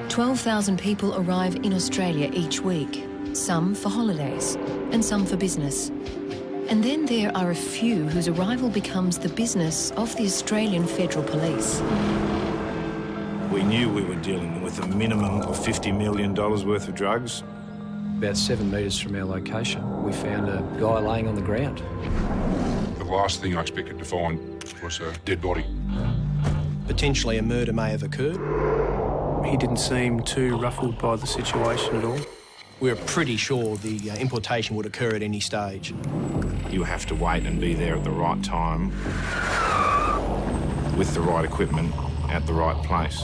12,000 people arrive in Australia each week, some for holidays and some for business. And then there are a few whose arrival becomes the business of the Australian Federal Police. We knew we were dealing with a minimum of $50 million worth of drugs. About 7 metres from our location, we found a guy laying on the ground. The last thing I expected to find was a dead body. Potentially a murder may have occurred. He didn't seem too ruffled by the situation at all. We were pretty sure the importation would occur at any stage. You have to wait and be there at the right time with the right equipment at the right place.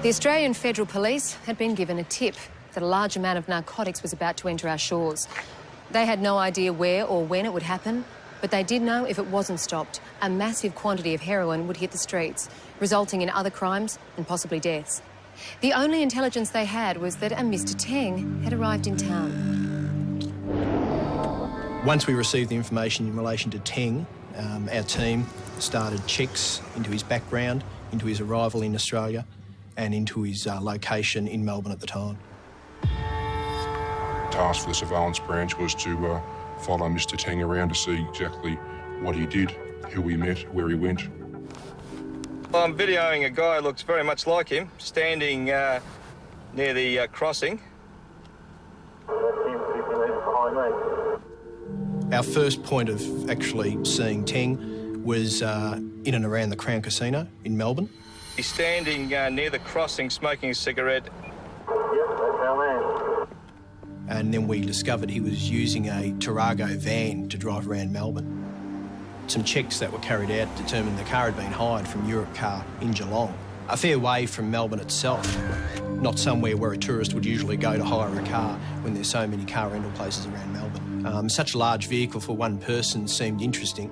The Australian Federal Police had been given a tip that a large amount of narcotics was about to enter our shores. They had no idea where or when it would happen, but they did know if it wasn't stopped, a massive quantity of heroin would hit the streets, resulting in other crimes and possibly deaths. The only intelligence they had was that a Mr. Teng had arrived in town. Once we received the information in relation to Teng, our team started checks into his background, into his arrival in Australia, and into his location in Melbourne at the time. The task for the surveillance branch was to follow Mr. Teng around to see exactly what he did, who he met, where he went. Well, I'm videoing a guy who looks very much like him, standing near the crossing. Our first point of actually seeing Teng was in and around the Crown Casino in Melbourne. He's standing near the crossing smoking a cigarette. Yep, that's our man. And then we discovered he was using a Tarago van to drive around Melbourne. Some checks that were carried out determined the car had been hired from Europe Car in Geelong, a fair way from Melbourne itself, not somewhere where a tourist would usually go to hire a car when there's so many car rental places around Melbourne. Such a large vehicle for one person seemed interesting.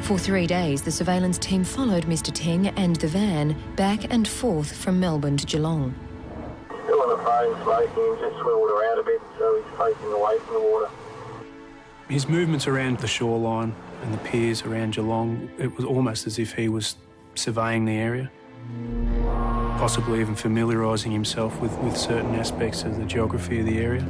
For 3 days, the surveillance team followed Mr. Teng and the van back and forth from Melbourne to Geelong. Still on the phone smoking, just swiveled around a bit so he's facing away from the water. His movements around the shoreline and the piers around Geelong, it was almost as if he was surveying the area, possibly even familiarising himself with certain aspects of the geography of the area.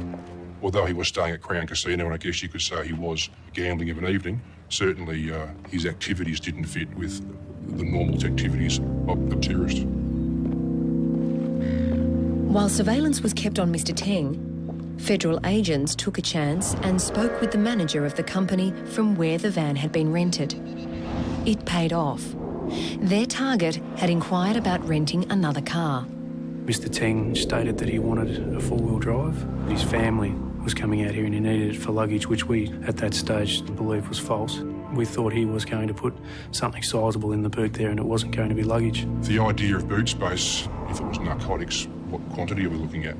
Although he was staying at Crown Casino, and I guess you could say he was gambling of an evening, certainly his activities didn't fit with the normal activities of tourists. While surveillance was kept on Mr. Teng, federal agents took a chance and spoke with the manager of the company from where the van had been rented. It paid off. Their target had inquired about renting another car. Mr. Teng stated that he wanted a four-wheel drive. His family was coming out here and he needed it for luggage, which we, at that stage, believed was false. We thought he was going to put something sizable in the boot there and it wasn't going to be luggage. The idea of boot space, if it was narcotics, what quantity are we looking at?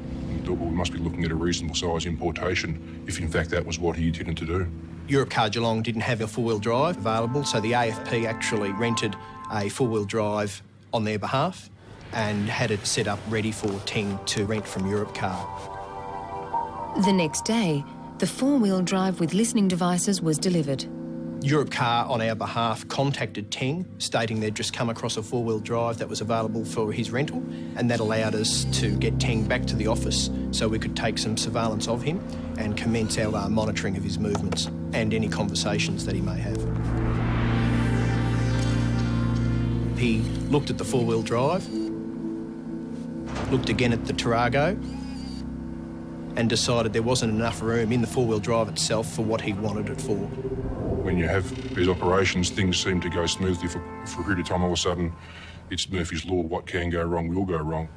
We must be looking at a reasonable size importation, if in fact that was what he intended to do. Europe Car Geelong didn't have a four-wheel drive available, so the AFP actually rented a four-wheel drive on their behalf and had it set up ready for Teng to rent from Europe Car. The next day, the four-wheel drive with listening devices was delivered. Europe Car, on our behalf, contacted Teng, stating they'd just come across a four-wheel drive that was available for his rental, and that allowed us to get Teng back to the office so we could take some surveillance of him and commence our monitoring of his movements and any conversations that he may have. He looked at the four-wheel drive, looked again at the Tarago, and decided there wasn't enough room in the four-wheel drive itself for what he wanted it for. When you have these operations, things seem to go smoothly for a period of time. All of a sudden, it's Murphy's Law, what can go wrong will go wrong.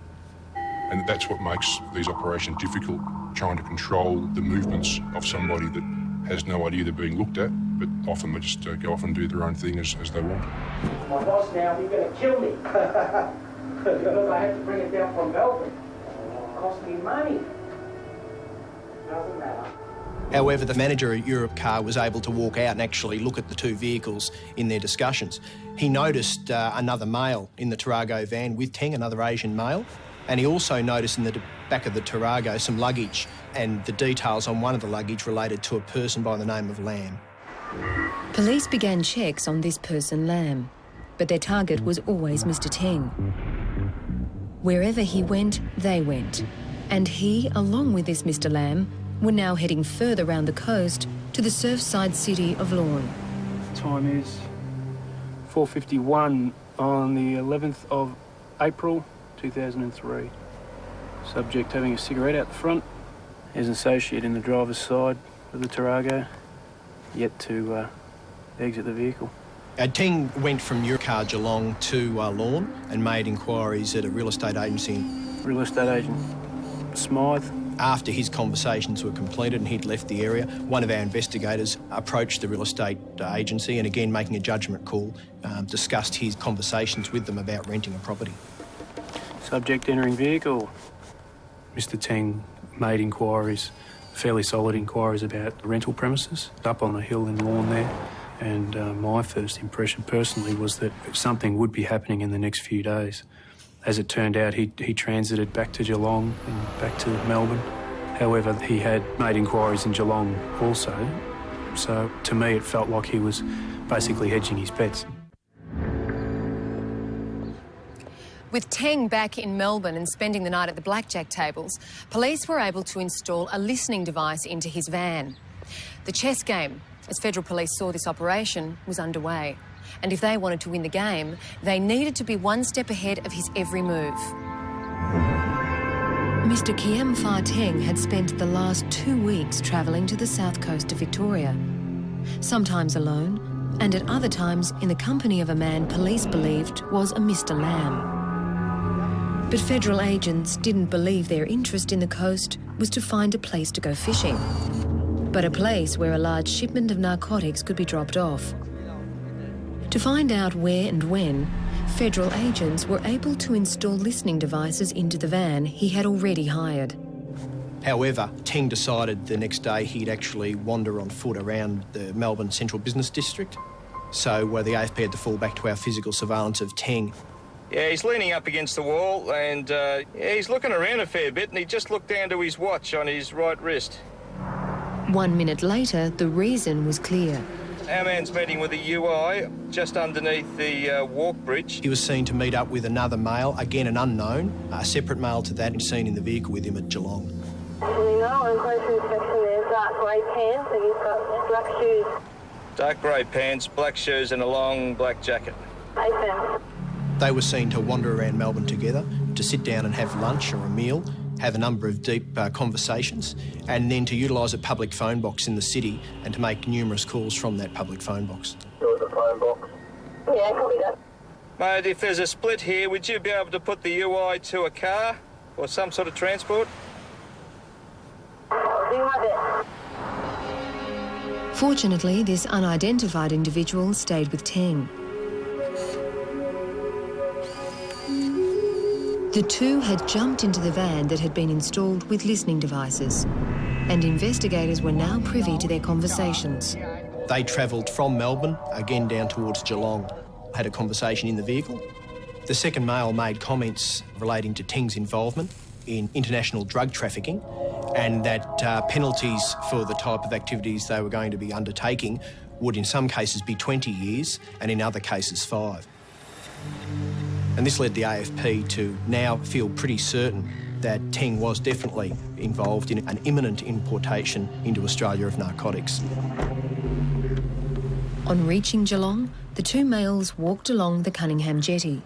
And that's what makes these operations difficult, trying to control the movements of somebody that has no idea they're being looked at, but often they just go off and do their own thing as they want. My boss now, he's going to kill me. Because I had to bring it down from Melbourne. cost me money. Doesn't matter. However, the manager at Europe Car was able to walk out and actually look at the two vehicles in their discussions. He noticed another male in the Tarago van with Teng, another Asian male, and he also noticed in the back of the Tarago some luggage, and the details on one of the luggage related to a person by the name of Lamb. Police began checks on this person, Lamb, but their target was always Mr. Teng. Wherever he went, they went, and he, along with this Mr. Lamb, were now heading further round the coast to the surfside city of Lorne. Time is 4:51 on the 11th of April 2003. Subject having a cigarette out the front. His associate in the driver's side of the Tarago, yet to exit the vehicle. Teng went from Eurocar Geelong to Lorne and made inquiries at a real estate agency. Real estate agent Smythe. After his conversations were completed and he'd left the area, one of our investigators approached the real estate agency and, again making a judgment call, discussed his conversations with them about renting a property. Subject entering vehicle. Mr. Teng made inquiries, fairly solid inquiries about the rental premises up on the hill in Lorne there. And my first impression personally was that something would be happening in the next few days. As it turned out, he transited back to Geelong and back to Melbourne. However, he had made inquiries in Geelong also. So to me, it felt like he was basically hedging his bets. With Teng back in Melbourne and spending the night at the blackjack tables, police were able to install a listening device into his van. The chess game, as federal police saw this operation, was underway. And if they wanted to win the game, they needed to be one step ahead of his every move. Mr. Kiem Fah Teng had spent the last 2 weeks travelling to the south coast of Victoria, sometimes alone, and at other times in the company of a man police believed was a Mr. Lamb. But federal agents didn't believe their interest in the coast was to find a place to go fishing, but a place where a large shipment of narcotics could be dropped off. To find out where and when, federal agents were able to install listening devices into the van he had already hired. However, Teng decided the next day he'd actually wander on foot around the Melbourne Central Business District. So the AFP had to fall back to our physical surveillance of Teng. Yeah, he's leaning up against the wall and he's looking around a fair bit, and he just looked down to his watch on his right wrist. 1 minute later, the reason was clear. Our man's meeting with a UI just underneath the walk bridge. He was seen to meet up with another male, again an unknown, a separate male to that, and seen in the vehicle with him at Geelong. You know, on closer inspection there's dark grey pants and he's got black shoes. Dark grey pants, black shoes and a long black jacket. AFM. They were seen to wander around Melbourne together, to sit down and have lunch or a meal, have a number of deep conversations, and then to utilise a public phone box in the city and to make numerous calls from that public phone box. There was a phone box. Yeah, copy that. Mate, if there's a split here, would you be able to put the UI to a car or some sort of transport? Do you have it? Fortunately, this unidentified individual stayed with Teng. The two had jumped into the van that had been installed with listening devices, and investigators were now privy to their conversations. They travelled from Melbourne, again down towards Geelong, had a conversation in the vehicle. The second male made comments relating to Teng's involvement in international drug trafficking, and that penalties for the type of activities they were going to be undertaking would in some cases be 20 years and in other cases 5. And this led the AFP to now feel pretty certain that Teng was definitely involved in an imminent importation into Australia of narcotics. On reaching Geelong, the two males walked along the Cunningham jetty.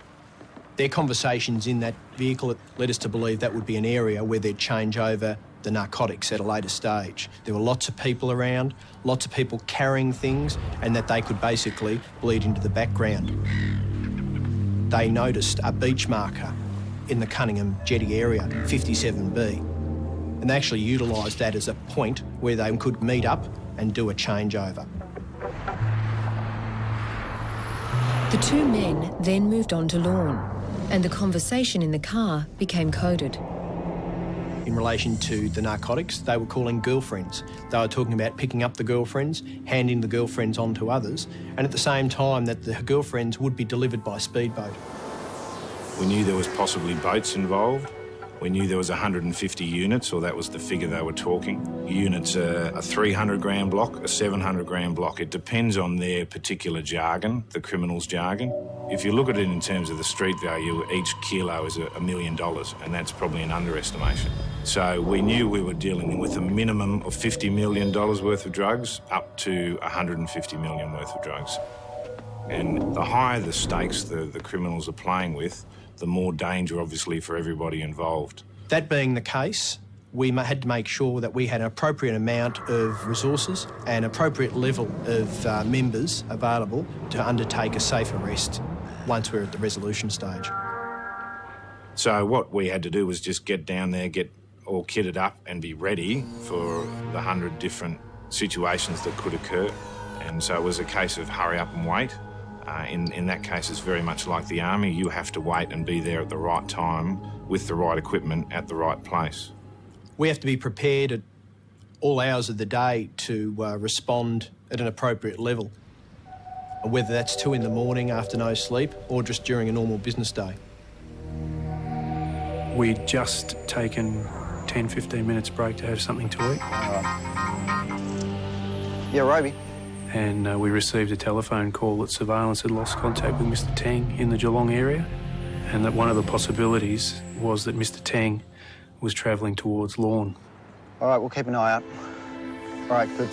Their conversations in that vehicle led us to believe that would be an area where they'd change over the narcotics at a later stage. There were lots of people around, lots of people carrying things, and that they could basically bleed into the background. They noticed a beach marker in the Cunningham jetty area, 57B, and they actually utilised that as a point where they could meet up and do a changeover. The two men then moved on to Lorne, and the conversation in the car became coded. in relation to the narcotics. They were calling girlfriends. They were talking about picking up the girlfriends, handing the girlfriends on to others, and at the same time that the girlfriends would be delivered by speedboat. We knew there was possibly boats involved. We knew there was 150 units, or that was the figure they were talking. Units are a 300-gram block, a 700-gram block. It depends on their particular jargon, the criminals' jargon. If you look at it in terms of the street value, each kilo is $1 million, and that's probably an underestimation. So we knew we were dealing with a minimum of $50 million worth of drugs, up to $150 million worth of drugs. And the higher the stakes the criminals are playing with, the more danger, obviously, for everybody involved. That being the case, we had to make sure that we had an appropriate amount of resources and appropriate level of members available to undertake a safe arrest once we're at the resolution stage. So what we had to do was just get down there, get all kitted up and be ready for the 100 different situations that could occur. And so it was a case of hurry up and wait. In that case, it's very much like the army. You have to wait and be there at the right time with the right equipment at the right place. We have to be prepared at all hours of the day to respond at an appropriate level, whether that's 2 in the morning after no sleep or just during a normal business day. We'd just taken 10-15 minutes break to have something to eat. Yeah, Roby. And we received a telephone call that surveillance had lost contact with Mr Tang in the Geelong area, and that one of the possibilities was that Mr Tang was travelling towards Lorne. All right, we'll keep an eye out. All right, good.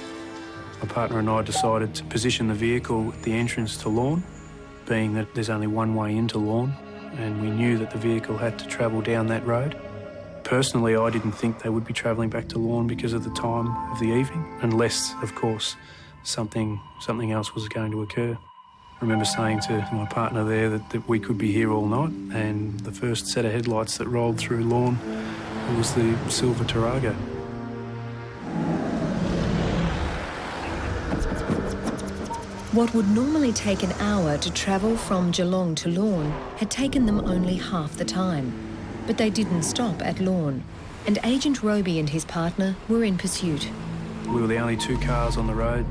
My partner and I decided to position the vehicle at the entrance to Lorne, being that there's only one way into Lorne, and we knew that the vehicle had to travel down that road. Personally, I didn't think they would be travelling back to Lorne because of the time of the evening, unless, of course, something else was going to occur. I remember saying to my partner there that we could be here all night, and the first set of headlights that rolled through Lorne was the silver Tarago. What would normally take an hour to travel from Geelong to Lorne had taken them only half the time. But they didn't stop at Lorne, and Agent Roby and his partner were in pursuit. We were the only 2 cars on the road.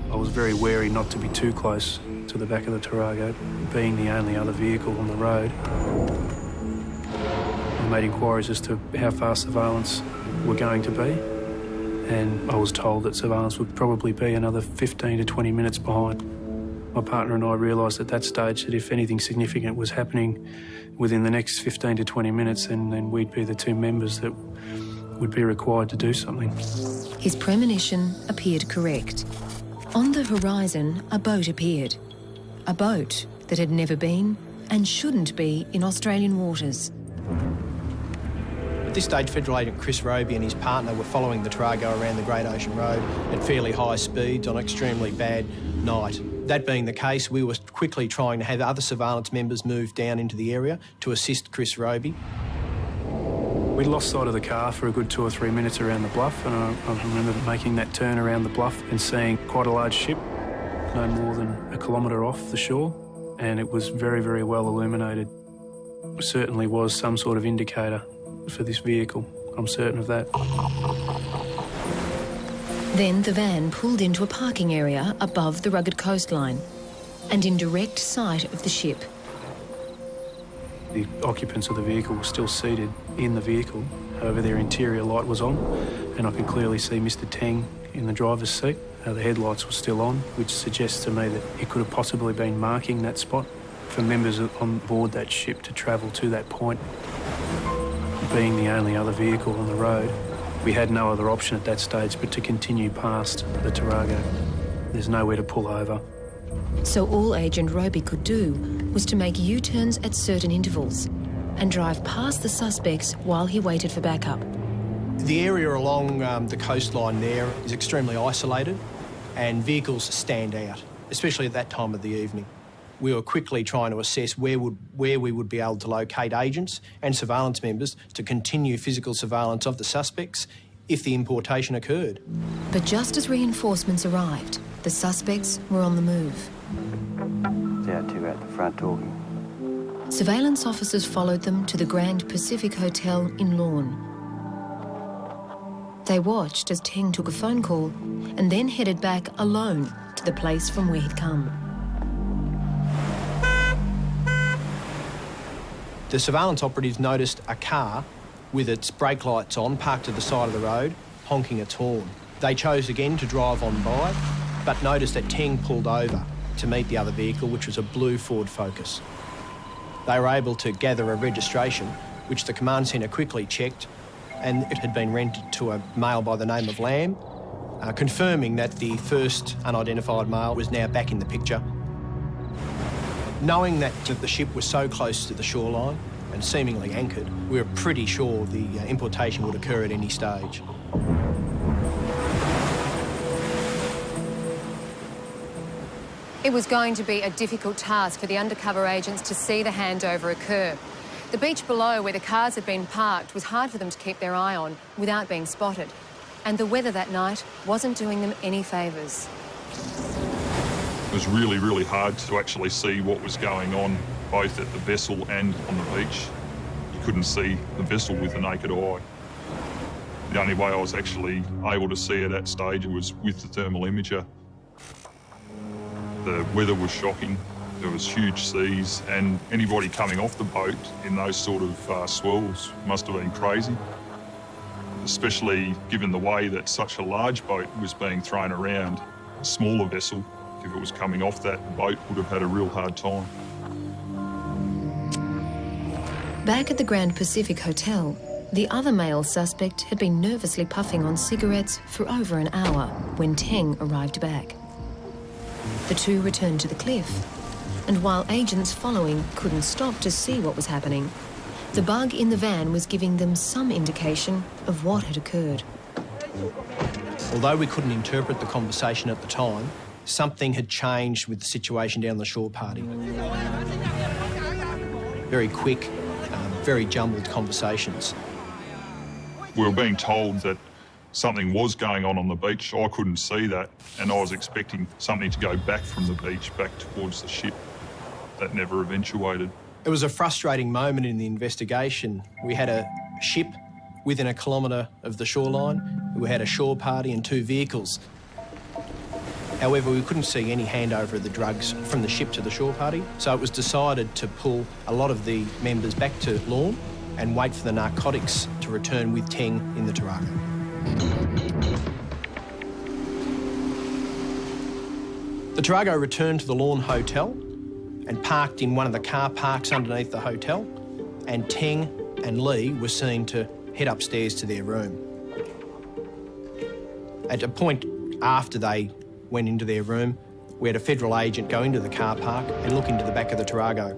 I was very wary not to be too close to the back of the Tarago, being the only other vehicle on the road. I made inquiries as to how far surveillance were going to be, and I was told that surveillance would probably be another 15 to 20 minutes behind. My partner and I realised at that stage that if anything significant was happening within the next 15 to 20 minutes, then we'd be the 2 members that would be required to do something. His premonition appeared correct. On the horizon, a boat appeared. A boat that had never been and shouldn't be in Australian waters. At this stage, Federal Agent Chris Roby and his partner were following the Tarago around the Great Ocean Road at fairly high speeds on an extremely bad night. That being the case, we were quickly trying to have other surveillance members move down into the area to assist Chris Roby. We lost sight of the car for a good 2 or 3 minutes around the bluff, and I remember making that turn around the bluff and seeing quite a large ship, no more than a kilometre off the shore, and it was very, very well illuminated. It certainly was some sort of indicator for this vehicle. I'm certain of that. Then the van pulled into a parking area above the rugged coastline and in direct sight of the ship. The occupants of the vehicle were still seated in the vehicle. However, their interior light was on, and I could clearly see Mr Tang in the driver's seat. The headlights were still on, which suggests to me that he could have possibly been marking that spot for members on board that ship to travel to that point. Being the only other vehicle on the road, we had no other option at that stage but to continue past the Tarago. There's nowhere to pull over. So all Agent Roby could do was to make U-turns at certain intervals and drive past the suspects while he waited for backup. The area along the coastline there is extremely isolated and vehicles stand out, especially at that time of the evening. We were quickly trying to assess where we would be able to locate agents and surveillance members to continue physical surveillance of the suspects if the importation occurred. But just as reinforcements arrived, the suspects were on the move. Yeah, 2 at the front talking. Surveillance officers followed them to the Grand Pacific Hotel in Lorne. They watched as Teng took a phone call and then headed back alone to the place from where he'd come. The surveillance operatives noticed a car with its brake lights on, parked to the side of the road, honking its horn. They chose again to drive on by, but noticed that Teng pulled over to meet the other vehicle, which was a blue Ford Focus. They were able to gather a registration, which the command centre quickly checked, and it had been rented to a male by the name of Lamb, confirming that the first unidentified male was now back in the picture. Knowing that the ship was so close to the shoreline and seemingly anchored, we were pretty sure the importation would occur at any stage. It was going to be a difficult task for the undercover agents to see the handover occur. The beach below where the cars had been parked was hard for them to keep their eye on without being spotted. And the weather that night wasn't doing them any favours. It was really, really hard to actually see what was going on, both at the vessel and on the beach. You couldn't see the vessel with the naked eye. The only way I was actually able to see at that stage was with the thermal imager. The weather was shocking. There was huge seas, and anybody coming off the boat in those sort of swells must have been crazy, especially given the way that such a large boat was being thrown around. A smaller vessel, if it was coming off that boat, would have had a real hard time. Back at the Grand Pacific Hotel, the other male suspect had been nervously puffing on cigarettes for over an hour when Teng arrived back. The two returned to the cliff, and while agents following couldn't stop to see what was happening, the bug in the van was giving them some indication of what had occurred. Although we couldn't interpret the conversation at the time, something had changed with the situation down the shore party. Very quick, very jumbled conversations. We were being told that something was going on the beach. I couldn't see that, and I was expecting something to go back from the beach, back towards the ship. That never eventuated. It was a frustrating moment in the investigation. We had a ship within a kilometre of the shoreline. We had a shore party and two vehicles. However, we couldn't see any handover of the drugs from the ship to the shore party, so it was decided to pull a lot of the members back to Lorne and wait for the narcotics to return with Teng in the Tarago. The Tarago returned to the Lorne Hotel and parked in one of the car parks underneath the hotel, and Teng and Lee were seen to head upstairs to their room. At a point after they went into their room, we had a federal agent go into the car park and look into the back of the Tarago.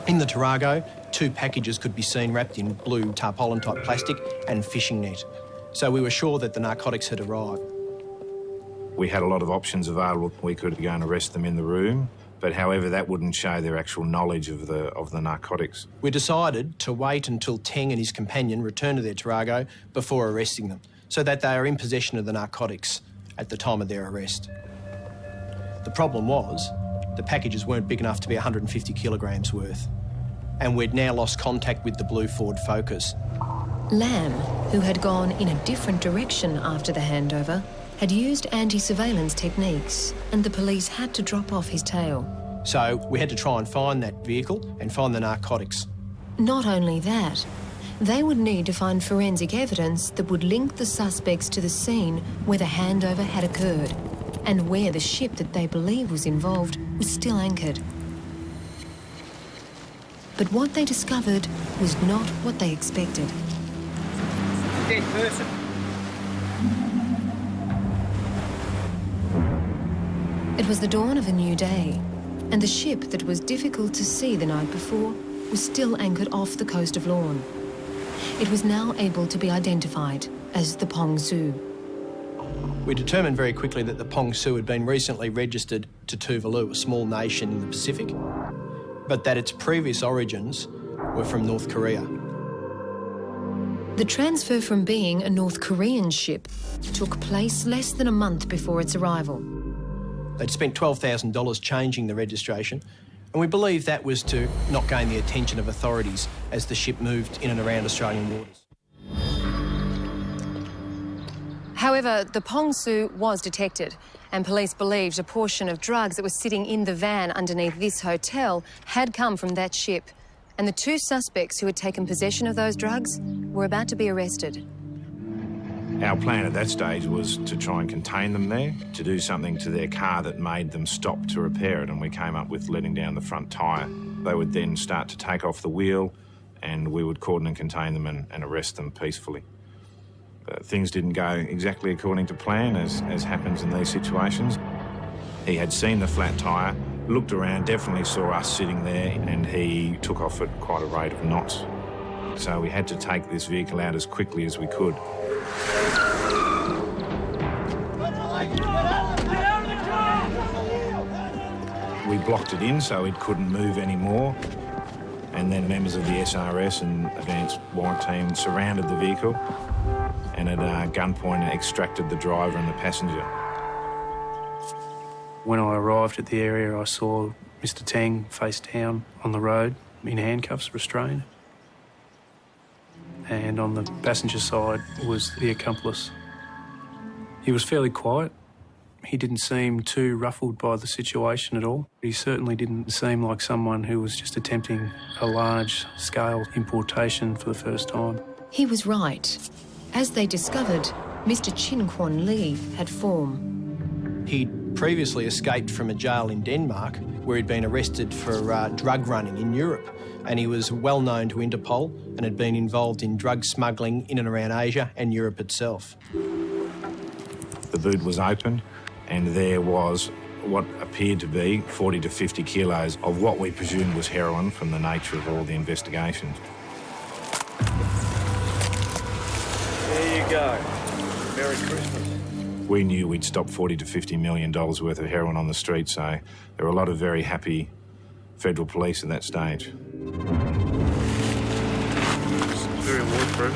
In the Tarago, two packages could be seen wrapped in blue tarpaulin-type plastic and fishing net. So we were sure that the narcotics had arrived. We had a lot of options available. We could go and arrest them in the room, but however, that wouldn't show their actual knowledge of the narcotics. We decided to wait until Teng and his companion returned to their Tarago before arresting them, so that they are in possession of the narcotics at the time of their arrest. The problem was, the packages weren't big enough to be 150 kilograms worth, and we'd now lost contact with the blue Ford Focus. Lamb, who had gone in a different direction after the handover, had used anti-surveillance techniques, and the police had to drop off his tail. So we had to try and find that vehicle and find the narcotics. Not only that, they would need to find forensic evidence that would link the suspects to the scene where the handover had occurred and where the ship that they believed was involved was still anchored. But what they discovered was not what they expected. Dead person. It was the dawn of a new day, and the ship that was difficult to see the night before was still anchored off the coast of Lorne. It was now able to be identified as the Pong Su. We determined very quickly that the Pong Su had been recently registered to Tuvalu, a small nation in the Pacific, but that its previous origins were from North Korea. The transfer from being a North Korean ship took place less than a month before its arrival. They'd spent $12,000 changing the registration, And we believe that was to not gain the attention of authorities as the ship moved in and around Australian waters. However, the Pong Su was detected, and police believed a portion of drugs that was sitting in the van underneath this hotel had come from that ship. And the two suspects who had taken possession of those drugs were about to be arrested. Our plan at that stage was to try and contain them there, to do something to their car that made them stop to repair it, and we came up with letting down the front tyre. They would then start to take off the wheel, and we would cordon and contain them and arrest them peacefully. Things didn't go exactly according to plan, as happens in these situations. He had seen the flat tyre, looked around, definitely saw us sitting there, and he took off at quite a rate of knots. So we had to take this vehicle out as quickly as we could. We blocked it in so it couldn't move anymore, and then members of the SRS and advanced warrant team surrounded the vehicle and at gunpoint extracted the driver and the passenger. When I arrived at the area, I saw Mr. Tang face down on the road in handcuffs, restrained. And on the passenger side was the accomplice. He was fairly quiet. He didn't seem too ruffled by the situation at all. He certainly didn't seem like someone who was just attempting a large-scale importation for the first time. He was right. As they discovered, Mr. Chin Kwon Lee had form. He'd previously escaped from a jail in Denmark where he'd been arrested for drug running in Europe, and he was well known to Interpol and had been involved in drug smuggling in and around Asia and Europe itself. The boot was opened and there was what appeared to be 40 to 50 kilos of what we presumed was heroin from the nature of all the investigations. There you go. Merry Christmas. We knew we'd stopped $40 to $50 million worth of heroin on the street, so there were a lot of very happy federal police at that stage. Very waterproof.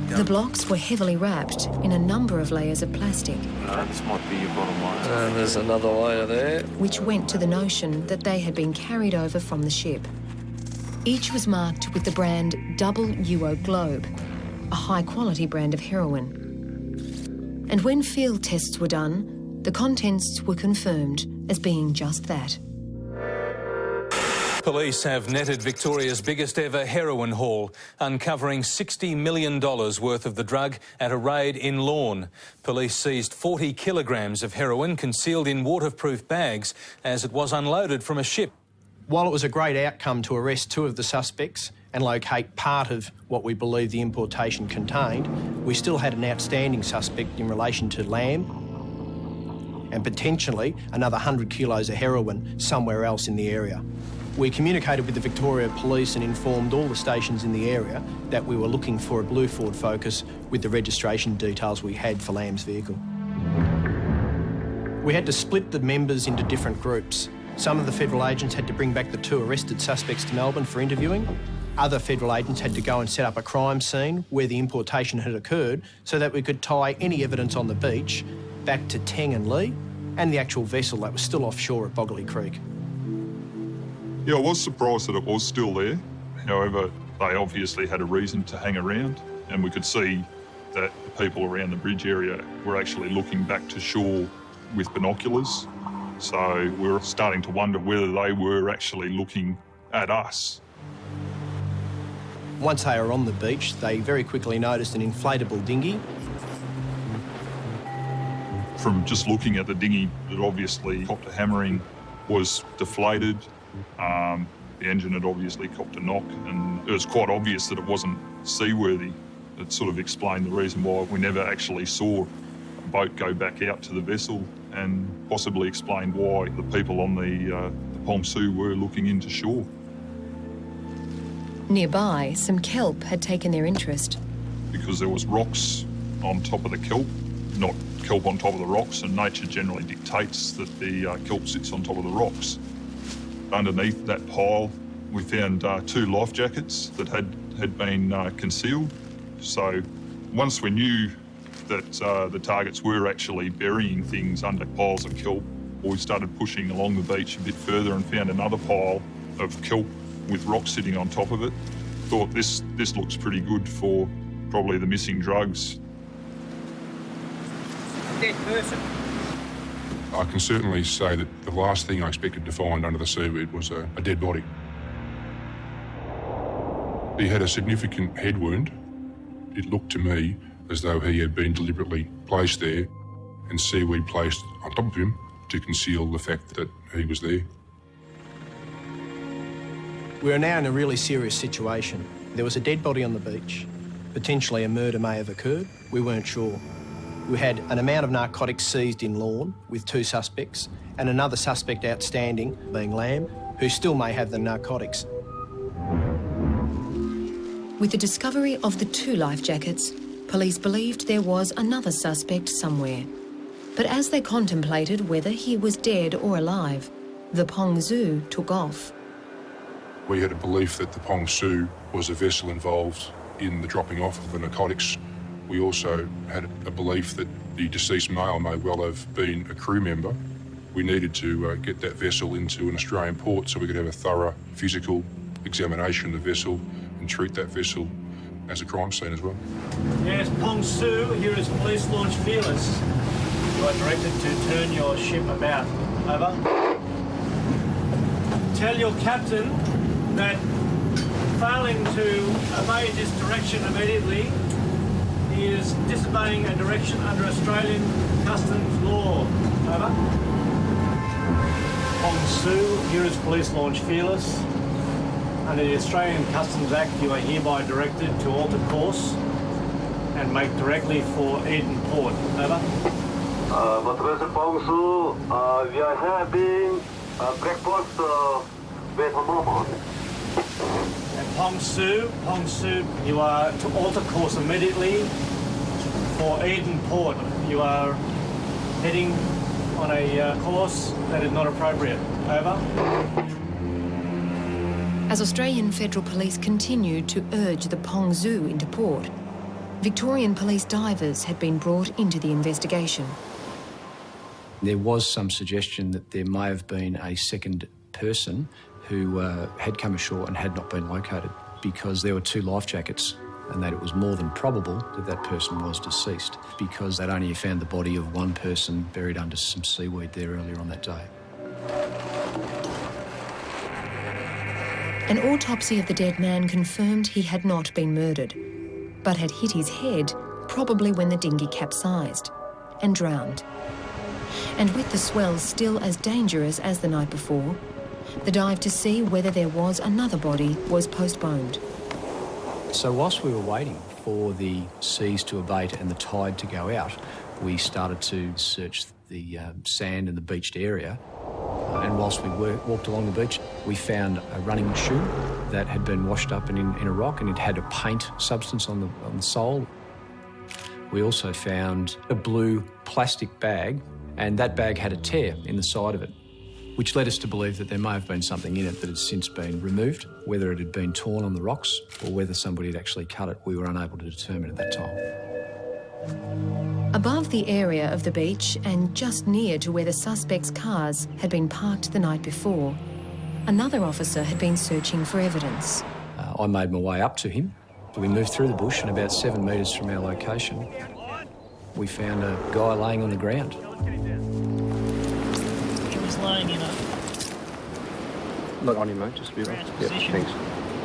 The blocks were heavily wrapped in a number of layers of plastic. This might be your bottom line. And there's another layer there. Which went to the notion that they had been carried over from the ship. Each was marked with the brand Double UO Globe, a high-quality brand of heroin. And when field tests were done, the contents were confirmed as being just that. Police have netted Victoria's biggest ever heroin haul, uncovering $60 million worth of the drug at a raid in Lorne. Police seized 40 kilograms of heroin concealed in waterproof bags as it was unloaded from a ship. While it was a great outcome to arrest two of the suspects and locate part of what we believe the importation contained, we still had an outstanding suspect in relation to lamb and potentially another 100 kilos of heroin somewhere else in the area. We communicated with the Victoria Police and informed all the stations in the area that we were looking for a blue Ford Focus with the registration details we had for Lamb's vehicle. We had to split the members into different groups. Some of the federal agents had to bring back the two arrested suspects to Melbourne for interviewing. Other federal agents had to go and set up a crime scene where the importation had occurred so that we could tie any evidence on the beach back to Tang and Lee and the actual vessel that was still offshore at Boggley Creek. Yeah, I was surprised that it was still there. However, they obviously had a reason to hang around, and we could see that the people around the bridge area were actually looking back to shore with binoculars. So we were starting to wonder whether they were actually looking at us. Once they were on the beach, they very quickly noticed an inflatable dinghy. From just looking at the dinghy, it obviously copped a hammering, was deflated. The engine had obviously copped a knock, and it was quite obvious that it wasn't seaworthy. It sort of explained the reason why we never actually saw a boat go back out to the vessel, and possibly explained why the people on the Pong Su were looking into shore. Nearby, some kelp had taken their interest. Because there was rocks on top of the kelp, not kelp on top of the rocks, and nature generally dictates that the kelp sits on top of the rocks. Underneath that pile, we found two life jackets that had been concealed. So once we knew that the targets were actually burying things under piles of kelp, We started pushing along the beach a bit further and found another pile of kelp with rocks sitting on top of it. Thought this looks pretty good for probably the missing drugs. Dead person. I can certainly say that the last thing I expected to find under the seaweed was a dead body. He had a significant head wound. It looked to me as though he had been deliberately placed there and seaweed placed on top of him to conceal the fact that he was there. We are now in a really serious situation. There was a dead body on the beach. Potentially a murder may have occurred. We weren't sure. We had an amount of narcotics seized in Lorne with 2 suspects and another suspect outstanding, being Lamb, who still may have the narcotics. With the discovery of the 2 life jackets, police believed there was another suspect somewhere. But as they contemplated whether he was dead or alive, the Pong Su took off. We had a belief that the Pong Su was a vessel involved in the dropping off of the narcotics. We also had a belief that the deceased male may well have been a crew member. We needed to get that vessel into an Australian port so we could have a thorough physical examination of the vessel and treat that vessel as a crime scene as well. Yes, Pong Su, here is Police Launch Fearless. You are directed to turn your ship about. Over. Tell your captain that failing to obey this direction immediately, he is disobeying a direction under Australian customs law. Over. Pong Su, here is Police Launch Fearless. Under the Australian Customs Act, you are hereby directed to alter course and make directly for Eden Port. Over. Matrese Pong Su, we are having breakfast with Mama. And Pong Su, you are to alter course immediately for Eden Port. You are heading on a course that is not appropriate. Over. As Australian Federal Police continued to urge the Pong Su into port, Victorian police divers had been brought into the investigation. There was some suggestion that there may have been a second person who had come ashore and had not been located because there were 2 life jackets and that it was more than probable that that person was deceased because they'd only found the body of one person buried under some seaweed there earlier on that day. An autopsy of the dead man confirmed he had not been murdered, but had hit his head, probably when the dinghy capsized, and drowned. And with the swells still as dangerous as the night before, the dive to see whether there was another body was postponed. So whilst we were waiting for the seas to abate and the tide to go out, we started to search the sand and the beached area. And whilst we walked along the beach, we found a running shoe that had been washed up in a rock, and it had a paint substance on the sole. We also found a blue plastic bag, and that bag had a tear in the side of it, which led us to believe that there may have been something in it that had since been removed. Whether it had been torn on the rocks or whether somebody had actually cut it, we were unable to determine at that time. Above the area of the beach and just near to where the suspects' cars had been parked the night before, another officer had been searching for evidence. I made my way up to him. We moved through the bush, and about 7 metres from our location, we found a guy laying on the ground. He was laying in a... Not on him, mate, just a bit. Yep, Position, thanks.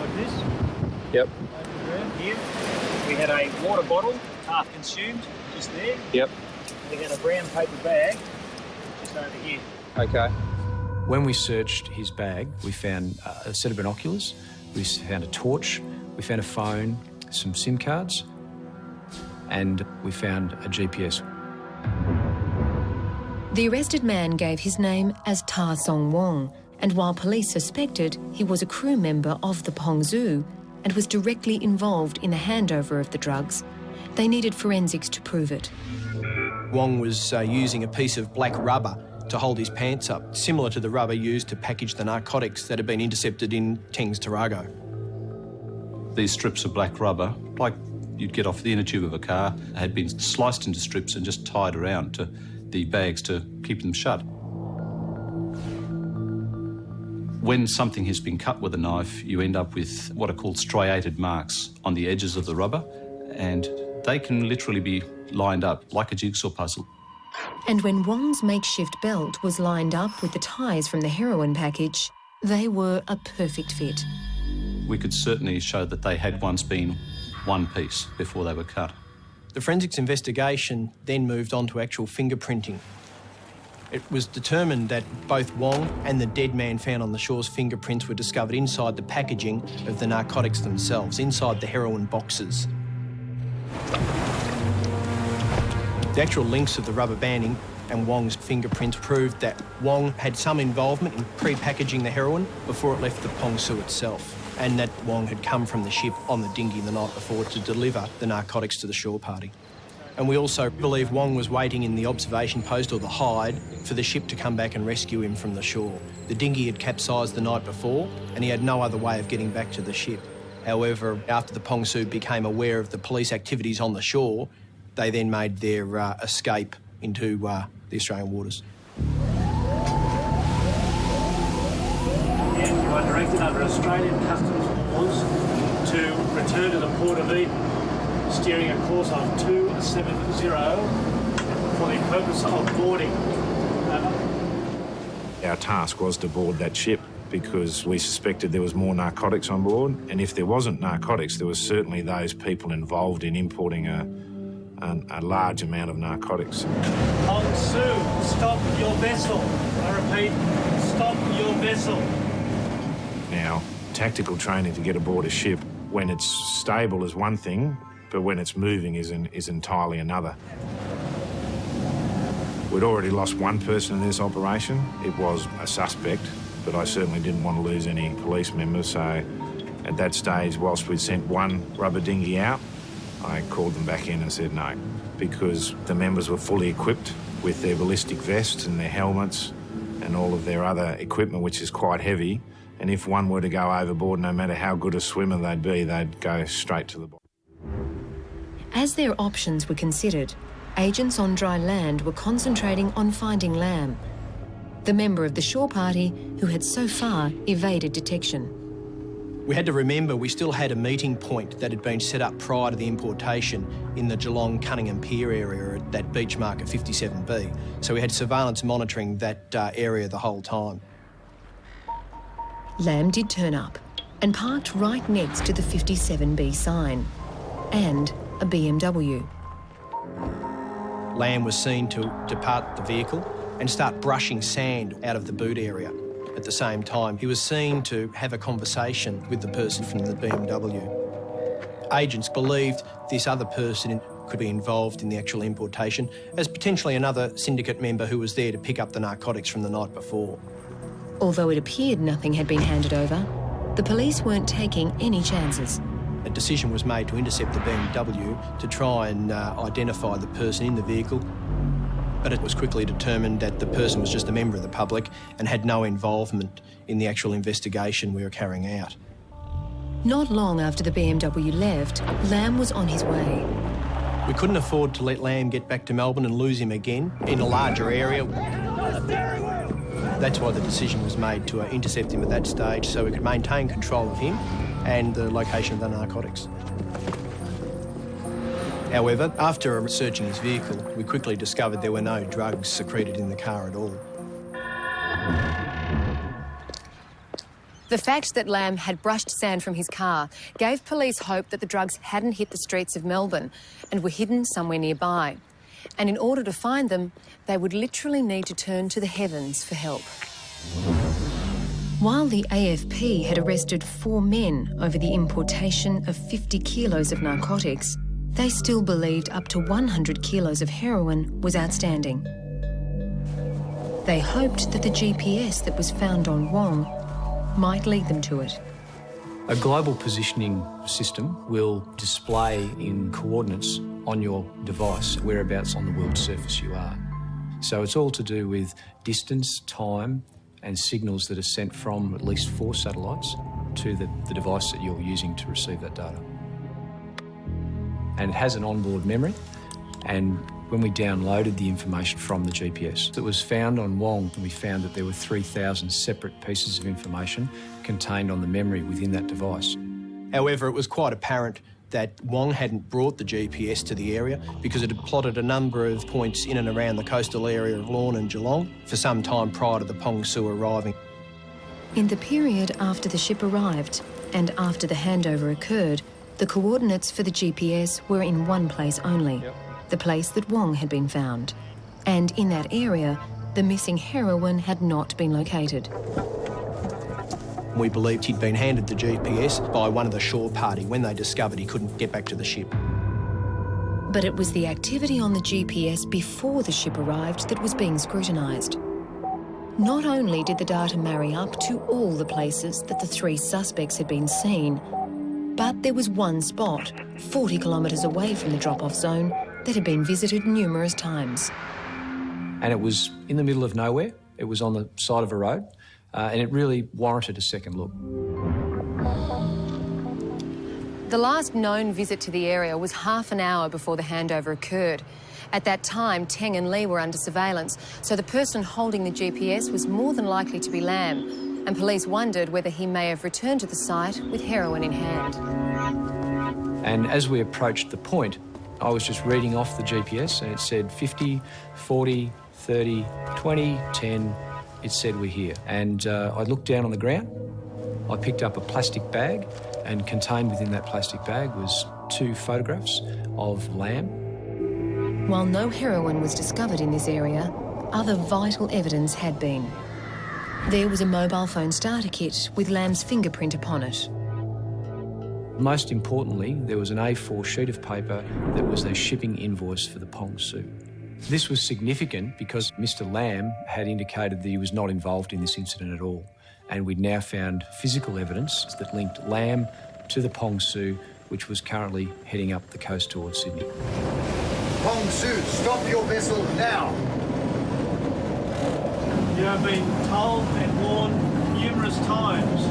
like this. Yep. Here. We had a water bottle, half consumed, just there. Yep. We had a brown paper bag, just over here. Okay. When we searched his bag, we found a set of binoculars, we found a torch, we found a phone, some SIM cards, and we found a GPS. The arrested man gave his name as Ta Song Wong, and while police suspected he was a crew member of the Pong Su and was directly involved in the handover of the drugs, they needed forensics to prove it. Wong was using a piece of black rubber to hold his pants up, similar to the rubber used to package the narcotics that had been intercepted in Teng's Tarago. These strips of black rubber, like you'd get off the inner tube of a car, had been sliced into strips and just tied around to the bags to keep them shut. When something has been cut with a knife, you end up with what are called striated marks on the edges of the rubber, and they can literally be lined up like a jigsaw puzzle. And when Wong's makeshift belt was lined up with the ties from the heroin package, they were a perfect fit. We could certainly show that they had once been one piece before they were cut. The forensics investigation then moved on to actual fingerprinting. It was determined that both Wong and the dead man found on the shore's fingerprints were discovered inside the packaging of the narcotics themselves, inside the heroin boxes. The actual links of the rubber banding and Wong's fingerprints proved that Wong had some involvement in pre-packaging the heroin before it left the Pong Su itself, and that Wong had come from the ship on the dinghy the night before to deliver the narcotics to the shore party. And we also believe Wong was waiting in the observation post or the hide for the ship to come back and rescue him from the shore. The dinghy had capsized the night before and he had no other way of getting back to the ship. However, after the Pong Su became aware of the police activities on the shore, they then made their escape into the Australian waters. And you are directed under Australian customs laws to return to the Port of Eden, steering a course of 270 for the purpose of boarding. Our task was to board that ship because we suspected there was more narcotics on board, and if there wasn't narcotics, there was certainly those people involved in importing a large amount of narcotics. Pong Su, stop your vessel. I repeat, stop your vessel. Now, tactical training to get aboard a ship, when it's stable is one thing, but when it's moving is entirely another. We'd already lost one person in this operation. It was a suspect, but I certainly didn't want to lose any police members, so at that stage, whilst we'd sent one rubber dinghy out, I called them back in and said no, because the members were fully equipped with their ballistic vests and their helmets and all of their other equipment, which is quite heavy, and if one were to go overboard, no matter how good a swimmer they'd be, they'd go straight to the bottom. As their options were considered, agents on dry land were concentrating on finding Lamb, the member of the shore party who had so far evaded detection. We had to remember we still had a meeting point that had been set up prior to the importation in the Geelong-Cunningham Pier area at that beach mark at 57B. So we had surveillance monitoring that area the whole time. Lamb did turn up and parked right next to the 57B sign and a BMW. Lamb was seen to depart the vehicle and start brushing sand out of the boot area. At the same time, he was seen to have a conversation with the person from the BMW. Agents believed this other person could be involved in the actual importation as potentially another syndicate member who was there to pick up the narcotics from the night before. Although it appeared nothing had been handed over, the police weren't taking any chances. A decision was made to intercept the BMW to try and identify the person in the vehicle, but it was quickly determined that the person was just a member of the public and had no involvement in the actual investigation we were carrying out. Not long after the BMW left, Lamb was on his way. We couldn't afford to let Lamb get back to Melbourne and lose him again in a larger area. That's why the decision was made to intercept him at that stage so we could maintain control of him and the location of the narcotics. However, after searching his vehicle, we quickly discovered there were no drugs secreted in the car at all. The fact that Lamb had brushed sand from his car gave police hope that the drugs hadn't hit the streets of Melbourne and were hidden somewhere nearby. And in order to find them, they would literally need to turn to the heavens for help. While the AFP had arrested 4 men over the importation of 50 kilos of narcotics, they still believed up to 100 kilos of heroin was outstanding. They hoped that the GPS that was found on Wong might lead them to it. A global positioning system will display in coordinates on your device whereabouts on the world's surface you are. So it's all to do with distance, time and signals that are sent from at least 4 satellites to the device that you're using to receive that data. And it has an onboard memory, and When we downloaded the information from the GPS that was found on Wong, we found that there were 3,000 separate pieces of information contained on the memory within that device. However, it was quite apparent that Wong hadn't brought the GPS to the area because it had plotted a number of points in and around the coastal area of Lorne and Geelong for some time prior to the Pong Su arriving. In the period after the ship arrived and after the handover occurred, the coordinates for the GPS were in one place only, the place that Wong had been found. And in that area, the missing heroin had not been located. We believed he'd been handed the GPS by one of the shore party when they discovered he couldn't get back to the ship. But it was the activity on the GPS before the ship arrived that was being scrutinised. Not only did the data marry up to all the places that the three suspects had been seen, but there was one spot, 40 kilometres away from the drop-off zone, that had been visited numerous times. And it was in the middle of nowhere. It was on the side of a road. And it really warranted a second look. The last known visit to the area was half an hour before the handover occurred. At that time, Teng and Lee were under surveillance, so the person holding the GPS was more than likely to be Lam, and police wondered whether he may have returned to the site with heroin in hand. And as we approached the point, I was just reading off the GPS and it said 50, 40, 30, 20, 10... It said we're here. And I looked down on the ground. I picked up a plastic bag, and contained within that plastic bag was 2 photographs of Lam. While no heroin was discovered in this area, other vital evidence had been. There was a mobile phone starter kit with Lam's fingerprint upon it. Most importantly, there was an A4 sheet of paper that was a shipping invoice for the Pong Su. This was significant because Mr. Lam had indicated that he was not involved in this incident at all, and we'd now found physical evidence that linked Lam to the Pong Su, which was currently heading up the coast towards Sydney. Pong Su, stop your vessel now! You have been told and warned numerous times.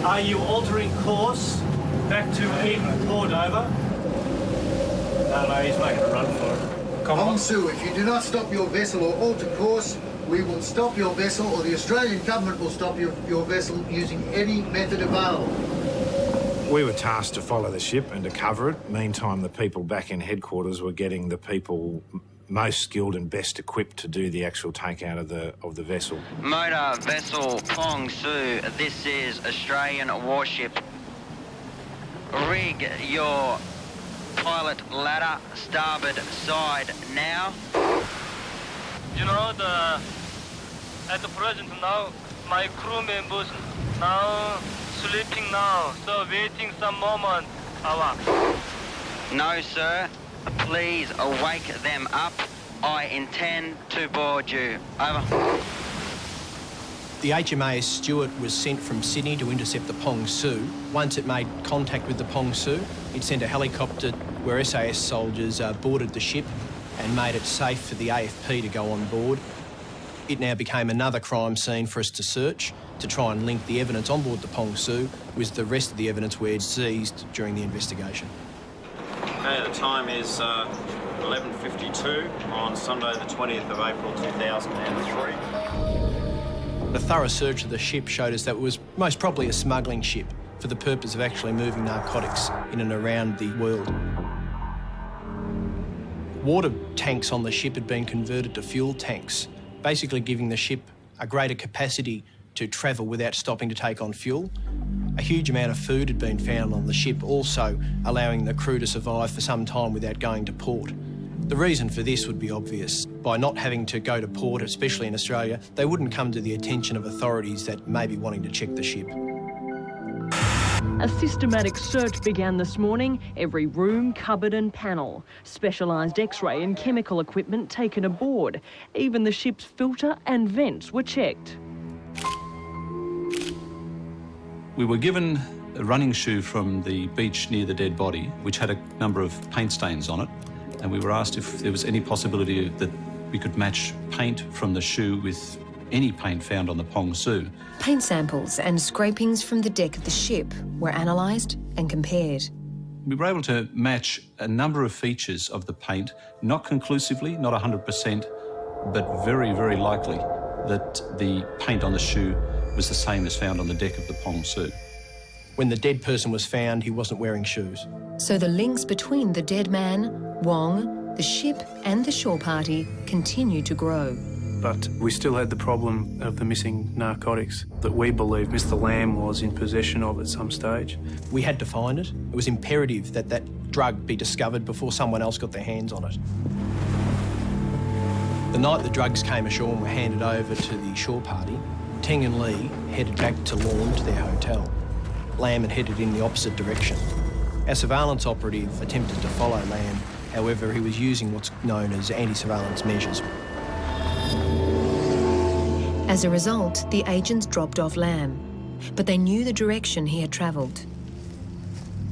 Are you altering course back to Eden Port, over? No, he's making a run for it. Pong Su, if you do not stop your vessel or alter course, we will stop your vessel, or the Australian government will stop your vessel using any method available. We were tasked to follow the ship and to cover it. Meantime, the people back in headquarters were getting the people most skilled and best equipped to do the actual takeout of the vessel. Motor vessel Pong Su, this is Australian warship. Rig your pilot ladder starboard side now. You know, at the present now, my crew members now sleeping now, so waiting some moment. No, sir. Please wake them up. I intend to board you. Over. The HMAS Stewart was sent from Sydney to intercept the Pong Su. Once it made contact with the Pong Su, it sent a helicopter where SAS soldiers boarded the ship and made it safe for the AFP to go on board. It now became another crime scene for us to search, to try and link the evidence on board the Pong Su with the rest of the evidence we'd seized during the investigation. Okay, the time is 11:52 on Sunday the 20th of April 2003. A thorough search of the ship showed us that it was most probably a smuggling ship for the purpose of actually moving narcotics in and around the world. Water tanks on the ship had been converted to fuel tanks, basically giving the ship a greater capacity to travel without stopping to take on fuel. A huge amount of food had been found on the ship, also allowing the crew to survive for some time without going to port. The reason for this would be obvious. By not having to go to port, especially in Australia, they wouldn't come to the attention of authorities that may be wanting to check the ship. A systematic search began this morning. Every room, cupboard and panel. Specialised X-ray and chemical equipment taken aboard. Even the ship's filter and vents were checked. We were given a running shoe from the beach near the dead body, which had a number of paint stains on it, and we were asked if there was any possibility that we could match paint from the shoe with any paint found on the Pong Su. Paint samples and scrapings from the deck of the ship were analysed and compared. We were able to match a number of features of the paint, not conclusively, not 100%, but very, very likely that the paint on the shoe was the same as found on the deck of the Pong Su. When the dead person was found, he wasn't wearing shoes. So the links between the dead man, Wong, the ship and the shore party continue to grow. But we still had the problem of the missing narcotics that we believe Mr. Lamb was in possession of at some stage. We had to find it. It was imperative that that drug be discovered before someone else got their hands on it. The night the drugs came ashore and were handed over to the shore party, Teng and Lee headed back to Lorne to their hotel. Lamb had headed in the opposite direction. Our surveillance operative attempted to follow Lamb, however he was using what's known as anti-surveillance measures. As a result, the agents dropped off Lamb, but they knew the direction he had travelled.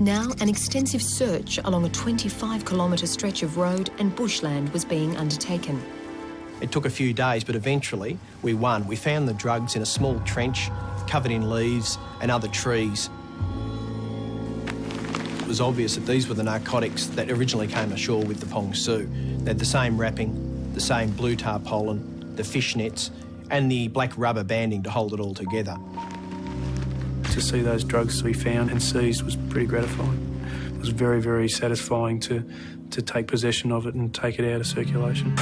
Now, an extensive search along a 25-kilometre stretch of road and bushland was being undertaken. It took a few days, but eventually we won. We found the drugs in a small trench covered in leaves and other trees. It was obvious that these were the narcotics that originally came ashore with the Pong Su. They had the same wrapping, the same blue tarpaulin, the fish nets, and the black rubber banding to hold it all together. To see those drugs we found and seized was pretty gratifying. It was very, very satisfying to take possession of it and take it out of circulation.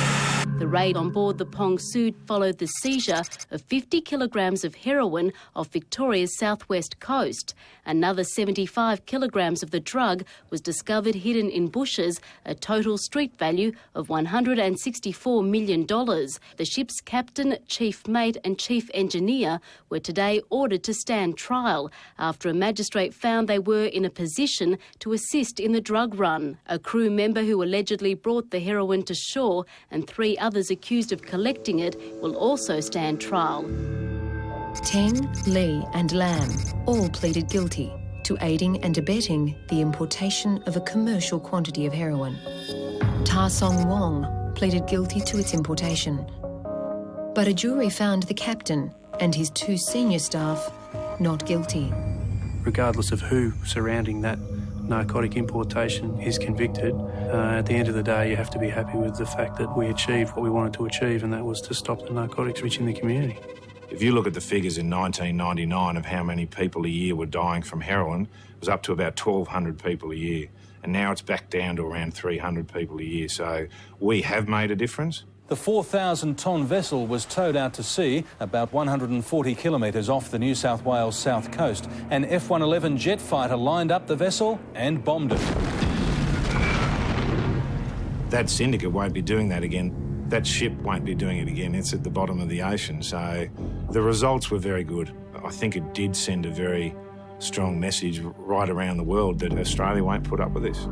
The raid on board the Pong Su followed the seizure of 50 kilograms of heroin off Victoria's southwest coast. Another 75 kilograms of the drug was discovered hidden in bushes, a total street value of $164 million. The ship's captain, chief mate and chief engineer were today ordered to stand trial after a magistrate found they were in a position to assist in the drug run. A crew member who allegedly brought the heroin to shore and 3 others accused of collecting it will also stand trial. Teng, Lee and Lamb all pleaded guilty to aiding and abetting the importation of a commercial quantity of heroin. Ta Song Wong pleaded guilty to its importation. But a jury found the captain and his 2 senior staff not guilty. Regardless of who surrounding that narcotic importation is convicted, at the end of the day you have to be happy with the fact that we achieved what we wanted to achieve, and that was to stop the narcotics reaching the community. If you look at the figures in 1999 of how many people a year were dying from heroin, it was up to about 1,200 people a year. And now it's back down to around 300 people a year. So we have made a difference. The 4,000-tonne vessel was towed out to sea about 140 kilometres off the New South Wales south coast. An F-111 jet fighter lined up the vessel and bombed it. That syndicate won't be doing that again. That ship won't be doing it again. It's at the bottom of the ocean. So the results were very good. I think it did send a very strong message right around the world that Australia won't put up with this.